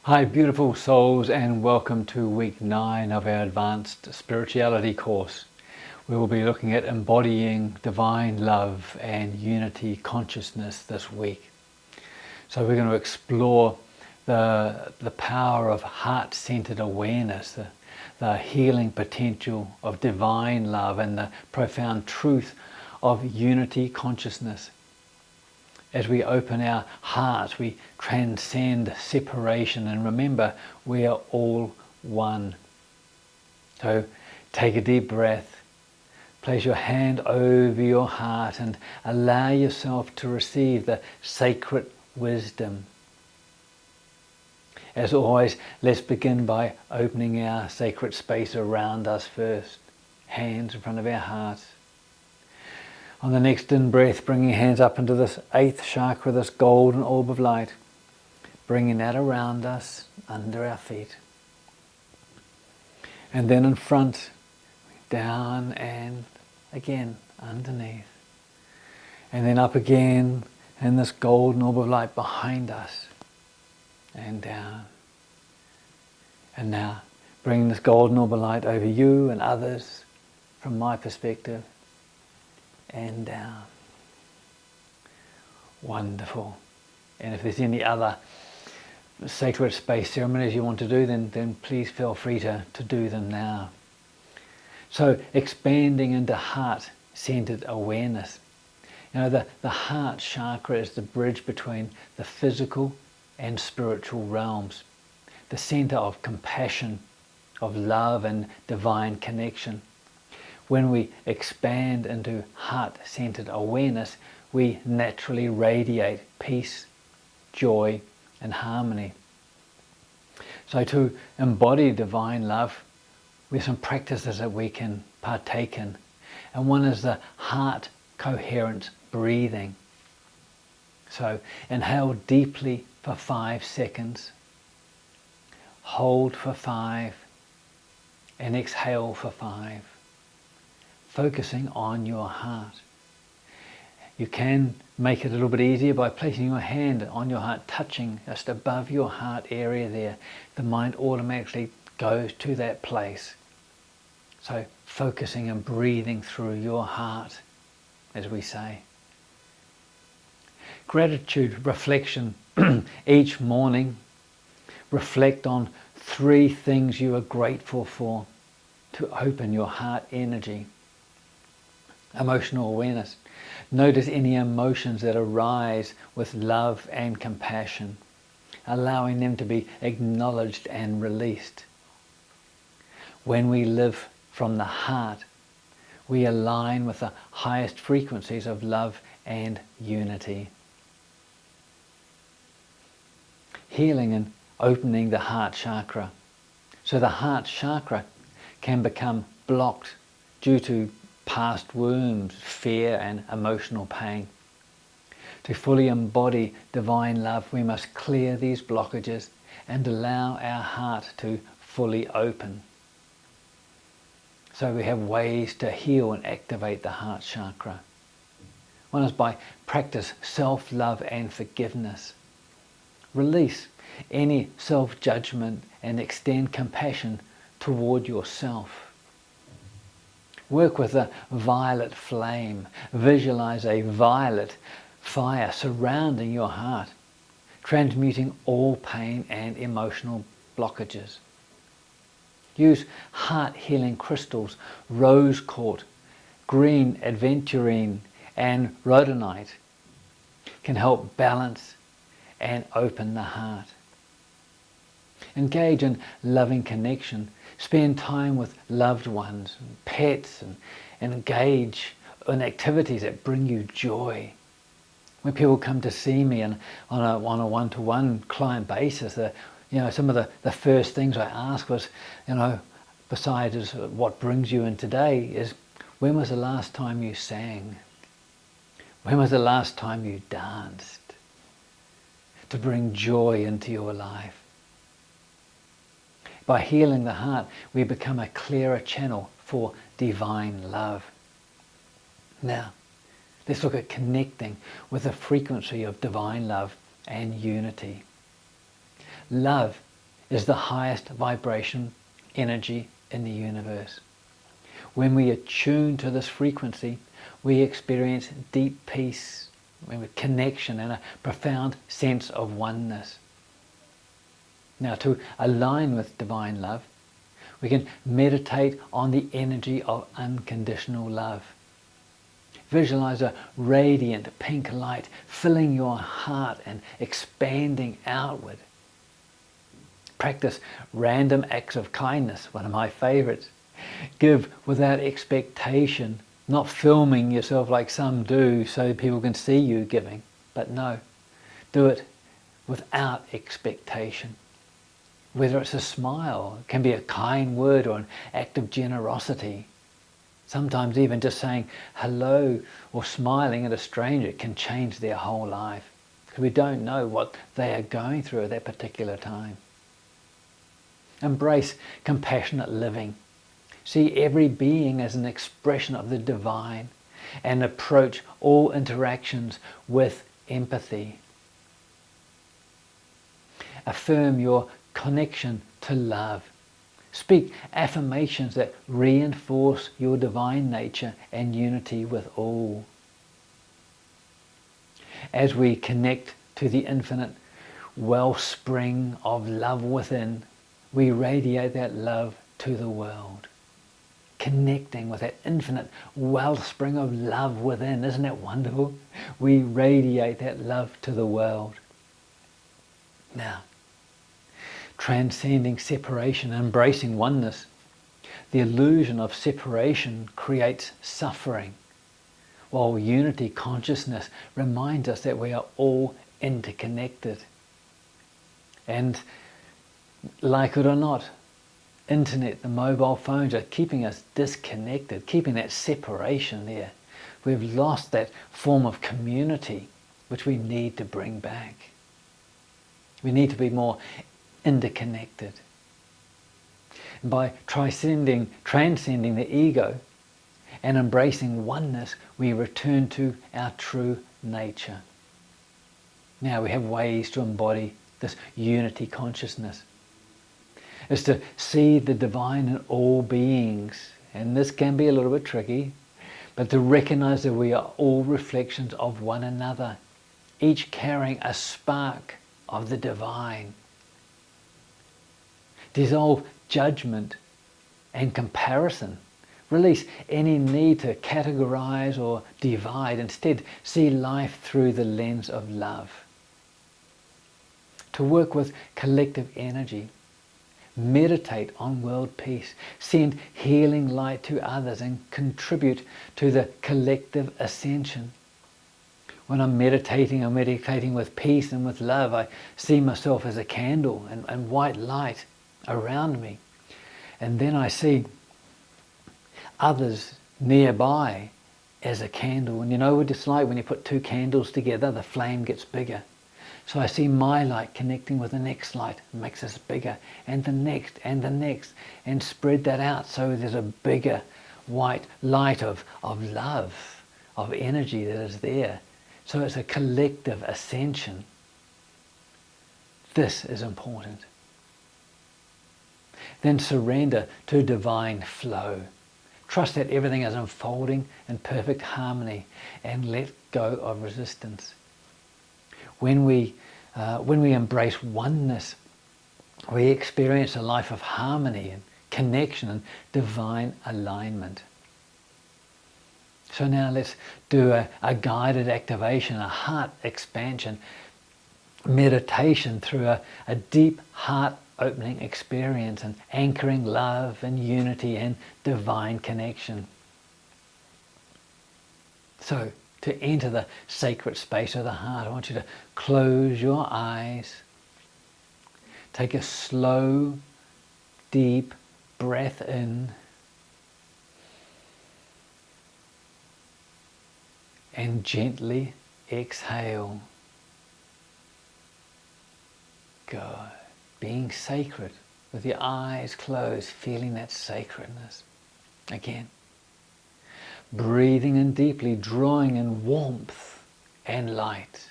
Hi beautiful souls, and welcome to week 9 of our advanced spirituality course. We will be looking at embodying divine love and unity consciousness this week. So we're going to explore the power of heart-centered awareness, the healing potential of divine love, and the profound truth of unity consciousness. As we open our hearts, we transcend separation and remember we are all one. So take a deep breath, place your hand over your heart and allow yourself to receive the sacred wisdom. As always, let's begin by opening our sacred space around us first. Hands in front of our hearts. On the next in-breath, bringing your hands up into this 8th chakra, this golden orb of light. Bringing that around us, under our feet. And then in front, down and again underneath. And then up again, and this golden orb of light behind us. And down. And now, bringing this golden orb of light over you and others, from my perspective. And down. Wonderful. And if there's any other sacred space ceremonies you want to do, then please feel free to do them now. So expanding into heart-centered awareness. You know, the heart chakra is the bridge between the physical and spiritual realms. The center of compassion, of love and divine connection. When we expand into heart-centered awareness, we naturally radiate peace, joy, and harmony. So to embody divine love, we have some practices that we can partake in. And one is the heart coherence breathing. So inhale deeply for 5 seconds, hold for 5, and exhale for 5. Focusing on your heart. You can make it a little bit easier by placing your hand on your heart, touching just above your heart area there. The mind automatically goes to that place. So focusing and breathing through your heart, as we say. Gratitude reflection. Each morning, reflect on 3 things you are grateful for to open your heart energy. Emotional awareness. Notice any emotions that arise with love and compassion, allowing them to be acknowledged and released. When we live from the heart, we align with the highest frequencies of love and unity. Healing and opening the heart chakra. So the heart chakra can become blocked due to past wounds, fear and emotional pain. To fully embody divine love, we must clear these blockages and allow our heart to fully open. So we have ways to heal and activate the heart chakra. One is by practice self-love and forgiveness. Release any self-judgment and extend compassion toward yourself. Work with a violet flame. Visualize a violet fire surrounding your heart, transmuting all pain and emotional blockages. Use heart healing crystals, rose quartz, green aventurine, and rhodonite can help balance and open the heart. Engage in loving connection. Spend time with loved ones, and pets, and engage in activities that bring you joy. When people come to see me and on a one-to-one client basis, some of the first things I ask was, besides what brings you in today, is when was the last time you sang? When was the last time you danced? To bring joy into your life. By healing the heart, we become a clearer channel for divine love. Now, let's look at connecting with the frequency of divine love and unity. Love is the highest vibration energy in the universe. When we attune to this frequency, we experience deep peace, connection, and a profound sense of oneness. Now, to align with divine love, we can meditate on the energy of unconditional love. Visualize a radiant pink light filling your heart and expanding outward. Practice random acts of kindness, one of my favorites. Give without expectation, not filming yourself like some do so people can see you giving, but no, do it without expectation. Whether it's a smile, it can be a kind word or an act of generosity. Sometimes even just saying hello or smiling at a stranger can change their whole life, because we don't know what they are going through at that particular time. Embrace compassionate living. See every being as an expression of the divine and approach all interactions with empathy. Affirm your connection to love. Speak affirmations that reinforce your divine nature and unity with all. As we connect to the infinite wellspring of love within, we radiate that love to the world. Connecting with that infinite wellspring of love within, isn't that wonderful? We radiate that love to the world. Now, transcending separation, embracing oneness. The illusion of separation creates suffering, while unity consciousness reminds us that we are all interconnected. And like it or not, internet, the mobile phones are keeping us disconnected, keeping that separation there. We've lost that form of community which we need to bring back. We need to be more interconnected. And by transcending the ego and embracing oneness, we return to our true nature. Now we have ways to embody this unity consciousness. Is to see the divine in all beings, and this can be a little bit tricky, but to recognize that we are all reflections of one another, each carrying a spark of the divine. Dissolve judgment and comparison. Release any need to categorize or divide. Instead, see life through the lens of love. To work with collective energy. Meditate on world peace. Send healing light to others and contribute to the collective ascension. When I'm meditating with peace and with love, I see myself as a candle and white light around me. And then I see others nearby as a candle. And you know what it's like when you put two candles together, the flame gets bigger. So I see my light connecting with the next light, makes us bigger, and the next, and spread that out so there's a bigger white light of love, of energy that is there. So it's a collective ascension. This is important. Then surrender to divine flow. Trust that everything is unfolding in perfect harmony and let go of resistance. When we embrace oneness, we experience a life of harmony and connection and divine alignment. So now let's do a guided activation, a heart expansion, meditation through a deep heart opening experience and anchoring love and unity and divine connection. So, to enter the sacred space of the heart, I want you to close your eyes. Take a slow, deep breath in. And gently exhale. Good. Being sacred with your eyes closed, feeling that sacredness. Again. Breathing in deeply, drawing in warmth and light.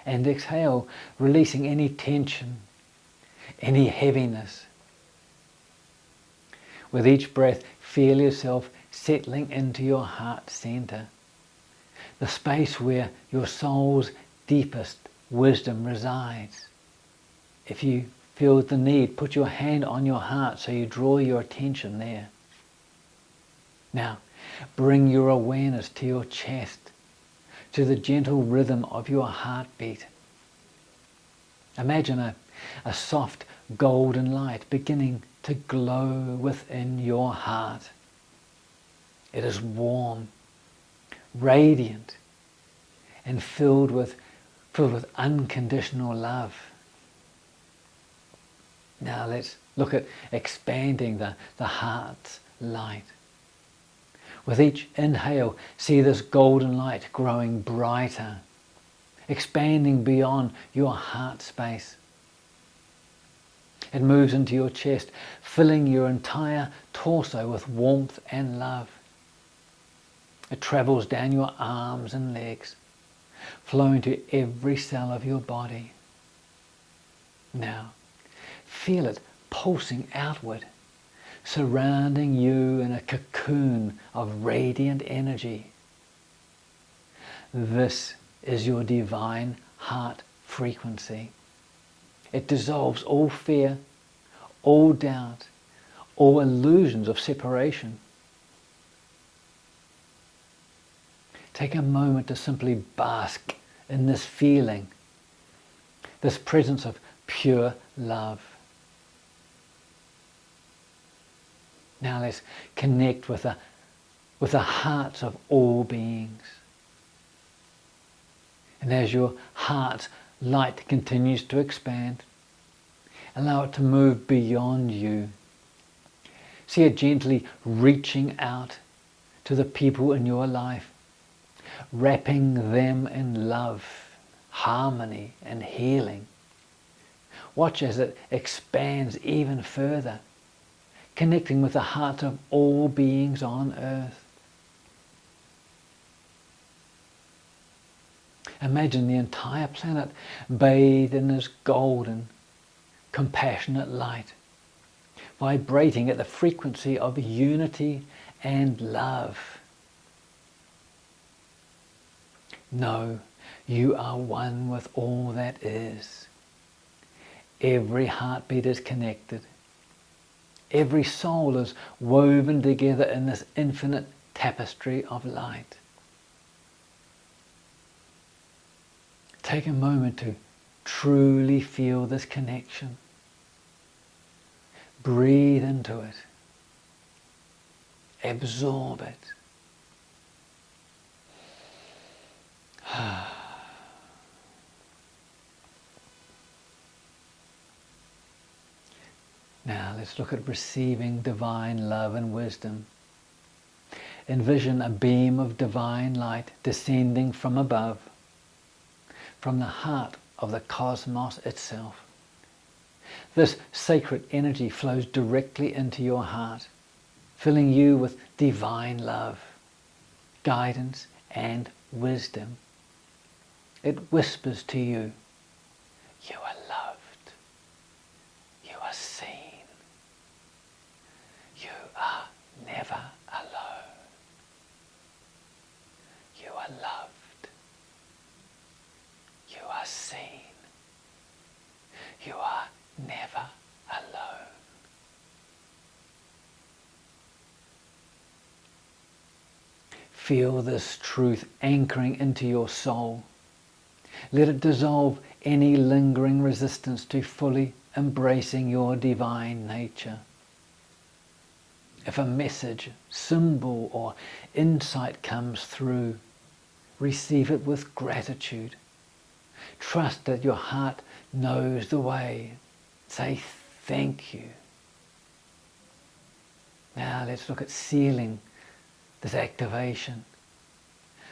And exhale, releasing any tension, any heaviness. With each breath, feel yourself settling into your heart center, the space where your soul's deepest wisdom resides. If you feel the need, put your hand on your heart so you draw your attention there. Now, bring your awareness to your chest, to the gentle rhythm of your heartbeat. Imagine a soft golden light beginning to glow within your heart. It is warm, radiant, and filled with unconditional love. Now let's look at expanding the heart's light. With each inhale, see this golden light growing brighter, expanding beyond your heart space. It moves into your chest, filling your entire torso with warmth and love. It travels down your arms and legs, flowing to every cell of your body. Now, feel it pulsing outward, surrounding you in a cocoon of radiant energy. This is your divine heart frequency. It dissolves all fear, all doubt, all illusions of separation. Take a moment to simply bask in this feeling, this presence of pure love. Now let's connect with the hearts of all beings. And as your heart's light continues to expand, allow it to move beyond you. See it gently reaching out to the people in your life, wrapping them in love, harmony, and healing. Watch as it expands even further, connecting with the hearts of all beings on earth. Imagine the entire planet bathed in this golden, compassionate light, vibrating at the frequency of unity and love. Know you are one with all that is. Every heartbeat is connected. Every soul is woven together in this infinite tapestry of light. Take a moment to truly feel this connection. Breathe into it. Absorb it. Now let's look at receiving divine love and wisdom. Envision a beam of divine light descending from above, from the heart of the cosmos itself. This sacred energy flows directly into your heart, filling you with divine love, guidance, and wisdom. It whispers to you, you are loved, you are seen, you are never alone, you are loved, you are seen, you are never alone. Feel this truth anchoring into your soul. Let it dissolve any lingering resistance to fully embracing your divine nature. If a message, symbol, or insight comes through, receive it with gratitude. Trust that your heart knows the way. Say thank you. Now let's look at sealing this activation.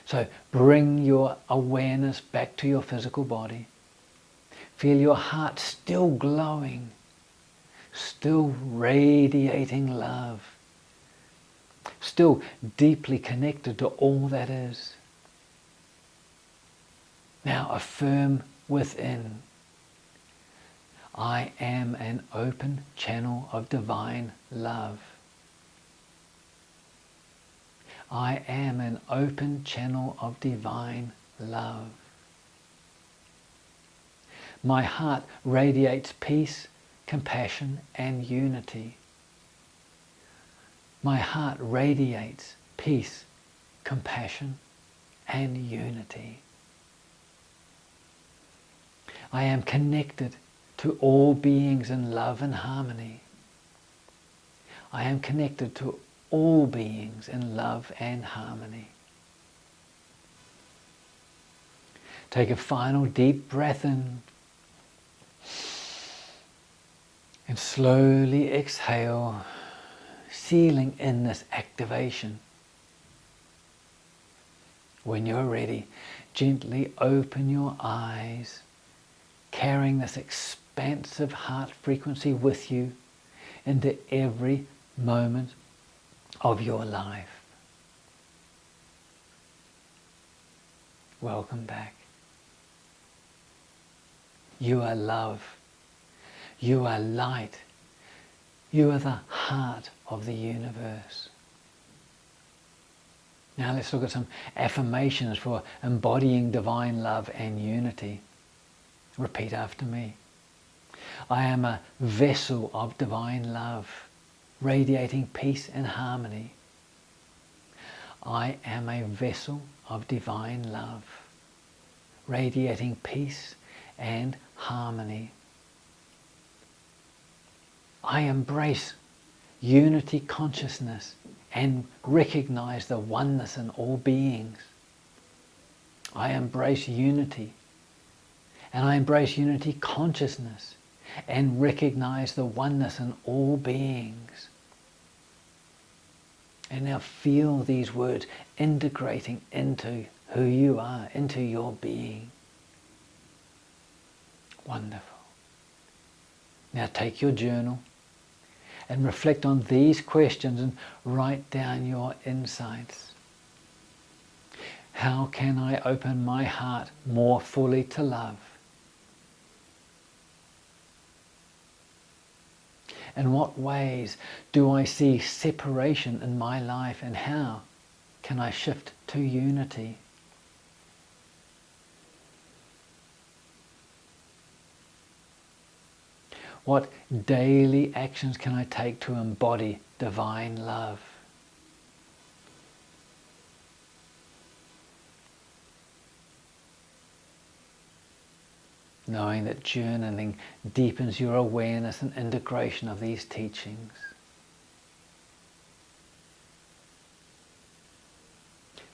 So bring your awareness back to your physical body. Feel your heart still glowing, still radiating love, still deeply connected to all that is. Now affirm within. I am an open channel of divine love. I am an open channel of divine love. My heart radiates peace, compassion, and unity. My heart radiates peace, compassion, and unity. I am connected to all beings in love and harmony. I am connected to all beings in love and harmony. Take a final deep breath in and slowly exhale, sealing in this activation. When you're ready, gently open your eyes, carrying this expansive heart frequency with you into every moment of your life. Welcome back. You are love. You are light. You are the heart of the universe. Now let's look at some affirmations for embodying divine love and unity. Repeat after me. I am a vessel of divine love, radiating peace and harmony. I am a vessel of divine love, radiating peace and harmony. I embrace unity consciousness and recognize the oneness in all beings. I embrace unity, and I embrace unity consciousness and recognize the oneness in all beings. And now feel these words integrating into who you are, into your being. Wonderful. Now take your journal and reflect on these questions and write down your insights. How can I open my heart more fully to love? In what ways do I see separation in my life, and how can I shift to unity? What daily actions can I take to embody divine love? Knowing that journaling deepens your awareness and integration of these teachings.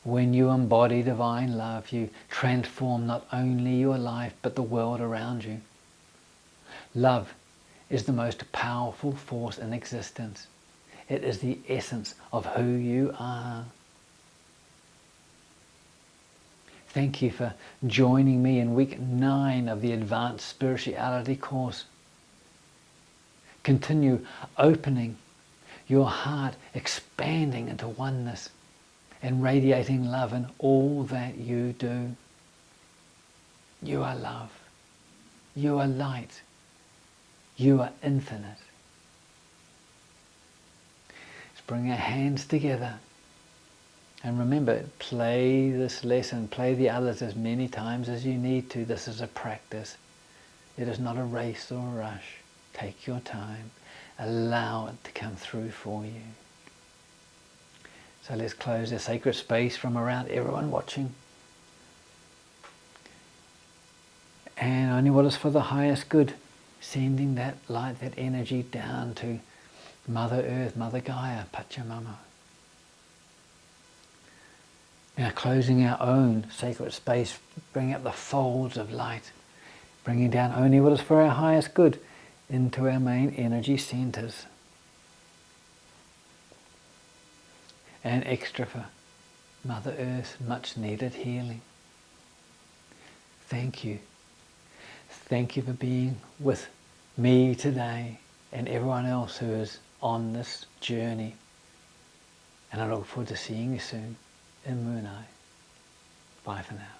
When you embody divine love, you transform not only your life but the world around you. Love is the most powerful force in existence. It is the essence of who you are. Thank you for joining me in week 9 of the Advanced Spirituality course. Continue opening your heart, expanding into oneness and radiating love in all that you do. You are love. You are light. You are infinite. Let's bring our hands together. And remember, play this lesson, play the others as many times as you need to. This is a practice. It is not a race or a rush. Take your time. Allow it to come through for you. So let's close the sacred space from around everyone watching. And only what is for the highest good. Sending that light, that energy down to Mother Earth, Mother Gaia, Pachamama. Now closing our own sacred space, bringing up the folds of light, bringing down only what is for our highest good into our main energy centers. And extra for Mother Earth's much needed healing. Thank you. Thank you for being with me today and everyone else who is on this journey. And I look forward to seeing you soon in Moonai. Bye for now.